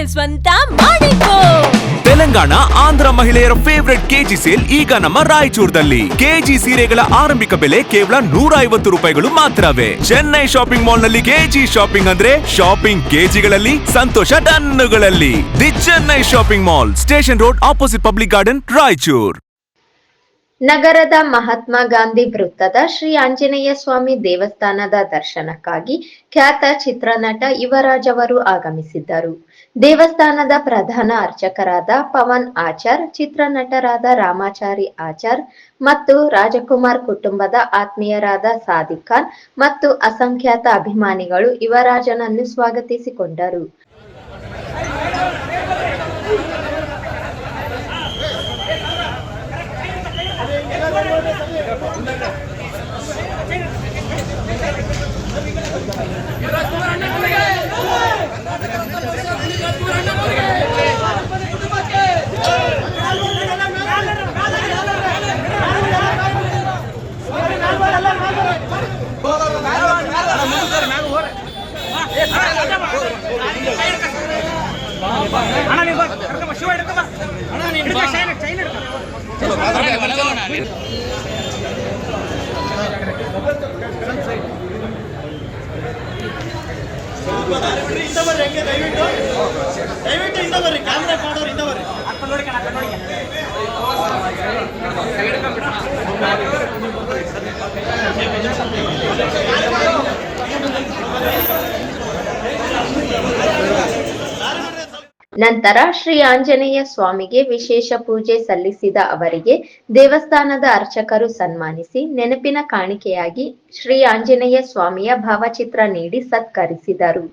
Sale ಸ್ವಂತ ಮಾಡಿಕೋ. ತೆಲಂಗಾಣ ಆಂಧ್ರ ಮಹಿಳೆಯರ ಫೇವರೆಟ್ ಕೆಜಿ ಸೇಲ್ ಈಗ ನಮ್ಮ ರಾಯಚೂರದಲ್ಲಿ. ಕೆಜಿ ಸೀರೆಗಳ ಆರಂಭಿಕ ಬೆಲೆ ಕೇವಲ 150 ರೂಪಾಯಿಗಳು ಮಾತ್ರವೇ. ಚೆನ್ನೈ ಶಾಪಿಂಗ್ ಮಾಲ್ ನಲ್ಲಿ ಕೆಜಿ ಶಾಪಿಂಗ್ ಅಂದ್ರೆ ಶಾಪಿಂಗ್ ಕೆಜಿಗಳಲ್ಲಿ, ಸಂತೋಷ ಟನ್ನುಗಳಲ್ಲಿ. The Chennai shopping mall, station road, opposite public garden, Raichur. ನಗರದ ಮಹಾತ್ಮ ಗಾಂಧಿ ವೃತ್ತದ ಶ್ರೀ ಆಂಜನೇಯ ಸ್ವಾಮಿ ದೇವಸ್ಥಾನದ ದರ್ಶನಕ್ಕಾಗಿ ಖ್ಯಾತ ಚಿತ್ರನಟ ಯುವರಾಜ್ ಅವರು ಆಗಮಿಸಿದ್ದರು. ದೇವಸ್ಥಾನದ ಪ್ರಧಾನ ಅರ್ಚಕರಾದ ಪವನ್ ಆಚಾರ್, ಚಿತ್ರನಟರಾದ ರಾಮಾಚಾರಿ ಆಚಾರ್ ಮತ್ತು ರಾಜಕುಮಾರ್ ಕುಟುಂಬದ ಆತ್ಮೀಯರಾದ ಸಾದಿಕ್ ಖಾನ್ ಮತ್ತು ಅಸಂಖ್ಯಾತ ಅಭಿಮಾನಿಗಳು ಯುವರಾಜನನ್ನು ಸ್ವಾಗತಿಸಿಕೊಂಡರು. ನಂತರ ಶ್ರೀ ಆಂಜನೇಯ ಸ್ವಾಮಿಗೆ ವಿಶೇಷ ಪೂಜೆ ಸಲ್ಲಿಸಿದ ಅವರಿಗೆ ದೇವಸ್ಥಾನದ ಅರ್ಚಕರು ಸನ್ಮಾನಿಸಿ ನೆನಪಿನ ಕಾಣಿಕೆಯಾಗಿ ಶ್ರೀ ಆಂಜನೇಯ ಸ್ವಾಮಿಯ ಭಾವಚಿತ್ರ ನೀಡಿ ಸತ್ಕರಿಸಿದರು.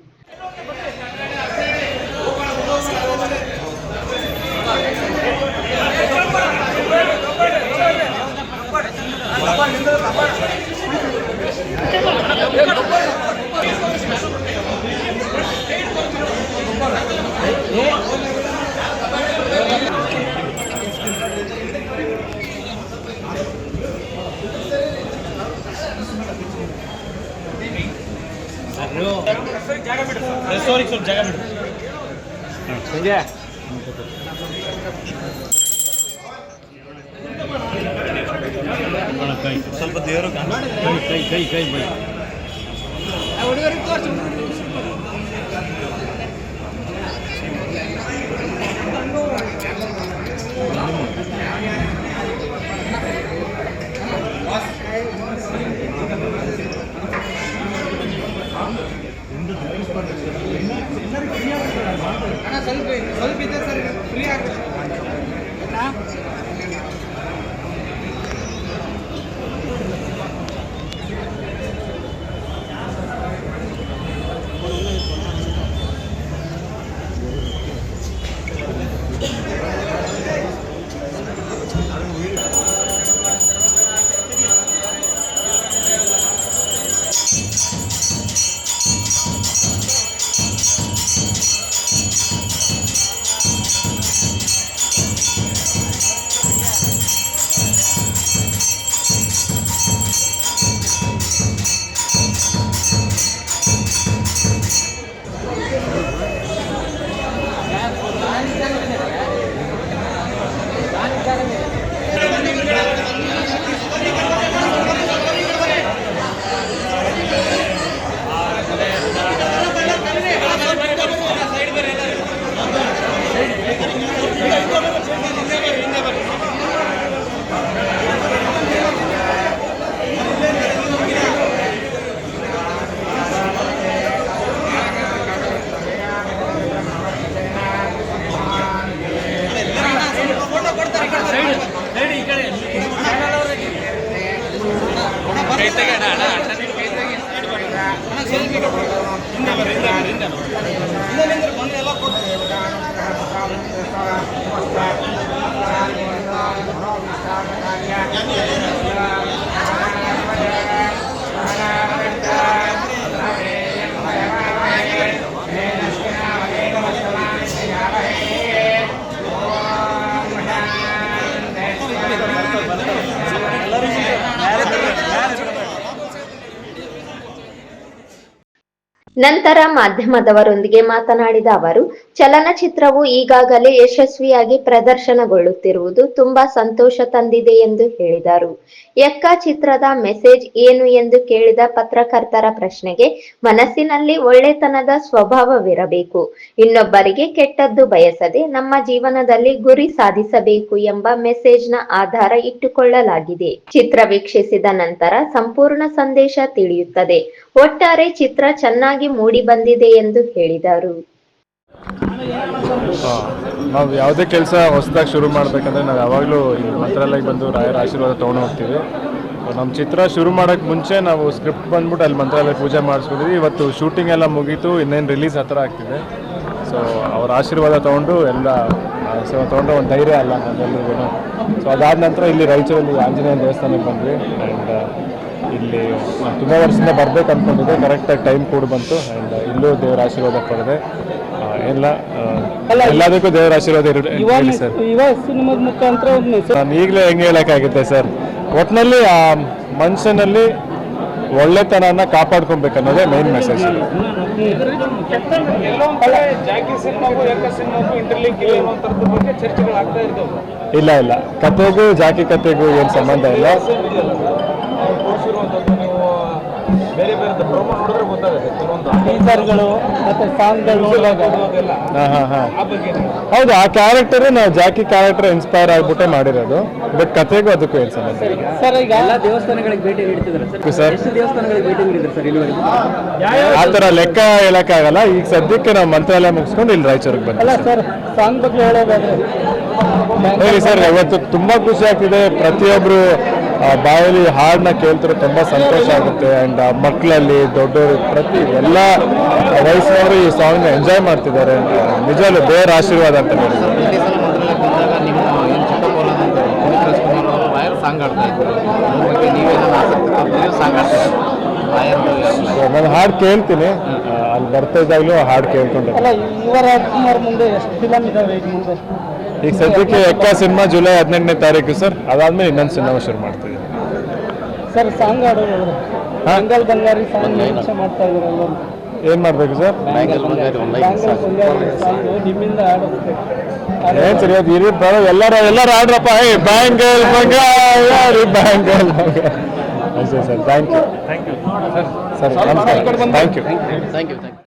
ಸ್ವಲ್ಪ ದೇವರು ಕೈ ಸ್ವಲ್ಪ ಇದೆ ಸರ್, ಫ್ರೀ ಆಗ್ತದೆ. ನಂತರ ಮಾಧ್ಯಮದವರೊಂದಿಗೆ ಮಾತನಾಡಿದ ಅವರು, ಚಲನಚಿತ್ರವು ಈಗಾಗಲೇ ಯಶಸ್ವಿಯಾಗಿ ಪ್ರದರ್ಶನಗೊಳ್ಳುತ್ತಿರುವುದು ತುಂಬಾ ಸಂತೋಷ ತಂದಿದೆ ಎಂದು ಹೇಳಿದರು. ಯಕ್ಕ ಚಿತ್ರದ ಮೆಸೇಜ್ ಏನು ಎಂದು ಕೇಳಿದ ಪತ್ರಕರ್ತರ ಪ್ರಶ್ನೆಗೆ, ಮನಸ್ಸಿನಲ್ಲಿ ಒಳ್ಳೆತನದ ಸ್ವಭಾವವಿರಬೇಕು, ಇನ್ನೊಬ್ಬರಿಗೆ ಕೆಟ್ಟದ್ದು ಬಯಸದೆ ನಮ್ಮ ಜೀವನದಲ್ಲಿ ಗುರಿ ಸಾಧಿಸಬೇಕು ಎಂಬ ಮೆಸೇಜ್ನ ಆಧಾರ ಇಟ್ಟುಕೊಳ್ಳಲಾಗಿದೆ. ಚಿತ್ರ ವೀಕ್ಷಿಸಿದ ನಂತರ ಸಂಪೂರ್ಣ ಸಂದೇಶ ತಿಳಿಯುತ್ತದೆ. ಒಟ್ಟಾರೆ ಚಿತ್ರ ಚೆನ್ನಾಗಿ ಮೂಡಿ ಬಂದಿದೆ ಎಂದು ಹೇಳಿದರು. ನಾವು ಯಾವುದೇ ಕೆಲಸ ಹೊಸದಾಗಿ ಶುರು ಮಾಡಬೇಕಂದ್ರೆ ನಾವು ಯಾವಾಗಲೂ ಇಲ್ಲಿ ಮಂತ್ರಾಲಯಕ್ಕೆ ಬಂದು ರಾಯರ ಆಶೀರ್ವಾದ ತೊಗೊಂಡು ಹೋಗ್ತೀವಿ. ನಮ್ಮ ಚಿತ್ರ ಶುರು ಮಾಡೋಕ್ಕೆ ಮುಂಚೆ ನಾವು ಸ್ಕ್ರಿಪ್ಟ್ ಬಂದ್ಬಿಟ್ಟು ಅಲ್ಲಿ ಮಂತ್ರಾಲಯ ಪೂಜೆ ಮಾಡಿಸ್ಕೊಂಡಿದ್ವಿ. ಇವತ್ತು ಶೂಟಿಂಗ್ ಎಲ್ಲ ಮುಗೀತು, ಇನ್ನೇನು ರಿಲೀಸ್ ಹತ್ರ ಆಗ್ತಿದೆ. ಸೊ ಅವ್ರ ಆಶೀರ್ವಾದ ತೊಗೊಂಡು ಎಲ್ಲ ತೊಗೊಂಡು ಒಂದು ಧೈರ್ಯ ಅಲ್ಲ ನಮ್ಮೆಲ್ಲರಿಗೂ. ಸೊ ಅದಾದ ನಂತರ ಇಲ್ಲಿ ರಾಯಚೂರಲ್ಲಿ ಆಂಜನೇಯ ದೇವಸ್ಥಾನಕ್ಕೆ ಬಂದ್ವಿ. ಆ್ಯಂಡ್ ಇಲ್ಲಿ ನಾನು ತುಂಬ ವರ್ಷದಿಂದ ಬರಬೇಕು ಅಂದ್ಕೊಂಡಿದ್ದೆ, ಕರೆಕ್ಟಾಗಿ ಟೈಮ್ ಕೂಡ ಬಂತು. ಆ್ಯಂಡ್ ಇಲ್ಲೂ ದೇವರ ಆಶೀರ್ವಾದ ಪಡೆದೆ. ಎಲ್ಲದಕ್ಕೂ ದೇವರ ಆಶೀರ್ವಾದ ಇರಲಿ ಸರ್. ಸಿನಿಮಾದ ಮುಖಾಂತರ ನಾನು ಈಗಲೇ ಹೆಂಗೆ ಹೇಳೋಕ್ಕಾಗುತ್ತೆ ಸರ್, ಒಟ್ಟಿನಲ್ಲಿ ಆ ಮನುಷ್ಯನಲ್ಲಿ ಒಳ್ಳೆತನನ ಕಾಪಾಡ್ಕೊಬೇಕನ್ನೋದೇ ಮೇನ್ ಮೆಸೇಜ್. ಇಲ್ಲ ಇಲ್ಲ, ಕತೆಗೂ ಜಾಕಿ ಕತೆಗೂ ಏನು ಸಂಬಂಧ ಇಲ್ಲ. ಬೇರೆ ಬೇರೆ ಪ್ರೊಮೋ ನೋಡಿದ್ರೆ ಗೊತ್ತಾಗುತ್ತೆ ಕೆಲವೊಂದು ಟೀಸರ್ಗಳು ಮತ್ತೆ ಸಾಂಗ್ಗಳು ಹೌದು, ಆ ಕ್ಯಾರೆಕ್ಟರ್ ನಾವು ಜಾಕಿ ಕ್ಯಾರೆಕ್ಟರ್ ಇನ್ಸ್ಪೈರ್ ಆಗ್ಬಿಟ್ಟೆ ಮಾಡಿರೋದು. ಬಟ್ ಕತೆಗೂ ಅದಕ್ಕೂ ಏನು ಸಂಬಂಧ ಸರ್. ಈಗ ಎಲ್ಲ ದೇವಸ್ಥಾನಗಳಿಗೆ ಭೇಟಿ ನೀಡ್ತಿದ್ದಾರೆ ಸರ್. ಎಷ್ಟು ದೇವಸ್ಥಾನಗಳಿಗೆ ಭೇಟಿ ನೀಡಿದ್ರು ಸರ್ ಇಲ್ಲಿವರೆಗೆ? ಆ ಥರ ಲೆಕ್ಕ ಹೇಳೋಕ್ಕಾಗಲ್ಲ. ಈಗ ಸದ್ಯಕ್ಕೆ ನಾವು ಮಂತ್ರಾಲಯ ಮುಗಿಸ್ಕೊಂಡು ಇಲ್ಲಿ ರಾಯಚೂರಿಗೆ ಅಲ್ಲ ಬಂದ್ವಿ ಸರ್. ಸಾಂಗ್ ಬಗ್ಗೆ ಹೇಳೋದಾದ್ರೆ ಹೇಳಿ ಸರ್. ಇವತ್ತು ತುಂಬ ಖುಷಿ ಆಗ್ತಿದೆ. ಪ್ರತಿಯೊಬ್ಬರು ಬಾಯಲ್ಲಿ ಹಾಡನ್ನ ಕೇಳ್ತಾರೆ, ತುಂಬ ಸಂತೋಷ ಆಗುತ್ತೆ. ಆ್ಯಂಡ್ ಮಕ್ಕಳಲ್ಲಿ ದೊಡ್ಡವರು ಪ್ರತಿ ಎಲ್ಲ ವಯಸ್ಸಿನವರು ಈ ಸಾಂಗ್ನ ಎಂಜಾಯ್ ಮಾಡ್ತಿದ್ದಾರೆ. ನಿಜವಲ್ಲೂ ದೇವರ ಆಶೀರ್ವಾದ ಅಂತ ಹೇಳಿ. ಪ್ರತಿ ಸಲ ಮಂತ್ರಾಲಯಕ್ಕೆ ಬಂದಾಗ ನಿಮ್ಮ ಏನು ಚಿಕ್ಕಪ್ಪೋಲ ಅಂತ ಪುನೀತ್ ರಾಜ್ಕುಮಾರ್ ಅವರು ರಾಯರ್ ಸಾಂಗ್ ಆಡ್ತಾ ಇದ್ರು. ಅದ್ರ ಬಗ್ಗೆ ನೀವೇನೋ ಆಸಕ್ತಿ ತೋರಿಸಿದ್ರೆ ಸಾಂಗ್ ಆಡ್ತಾರೆ ರಾಯರ್. ನಾನು ಹಾಡು ಕೇಳ್ತೀನಿ, ಅಲ್ಲಿ ಬರ್ತಾ ಇದ್ದಾಗಲೂ ಹಾಡು ಕೇಳ್ಕೊಂಡೆ. ಅಲ್ಲ, ಯುವ ರಾಜ್ಕುಮಾರ್ ಮುಂದೆ ಎಷ್ಟು ಫಿಲಮ್ ಇದಾವೆ ಈಗ ಮುಂದೆ? ಈಗ ಸದ್ಯಕ್ಕೆ ಎಕ್ಕ ಸಿನಿಮಾ ಜುಲೈ 18ನೇ ತಾರೀಕು ಸರ್. ಅದಾದ್ಮೇಲೆ ಇನ್ನೊಂದು ಸಿನಿಮಾ ಶುರು ಮಾಡ್ತೀವಿ ಸರ್. ಸಾಂಗ್ ಆಡೋದು ಬೆಂಗಲ್ ಬಂಗಾರಿ ಸಾಂಗ್ ನಿರೀಕ್ಷೆ ಮಾಡ್ತಾ ಇದ್ದಾರೆ ಎಲ್ಲರೂ. ಏನು ಮಾಡಬೇಕು ಸರ್? ಬ್ಯಾಂಗಲ್ ಬಂಗಾರಿ ಸಾಂಗ್ ನಿಮ್ಮಿಂದ ಆಡಿಸ್ಬೇಕು. ಏನು ಸರಿ, ಅದು ಇರಿ ಬರೋ ಎಲ್ಲರೂ ಆಡ್ರಪ್ಪ. ಬ್ಯಾಂಗಲ್ ಬಂಗಾರಿ ಬ್ಯಾಂಗಲ್ ಅಷ್ಟೇ ಸರ್. Thank you sir. ನಮಸ್ಕಾರ. Thank you.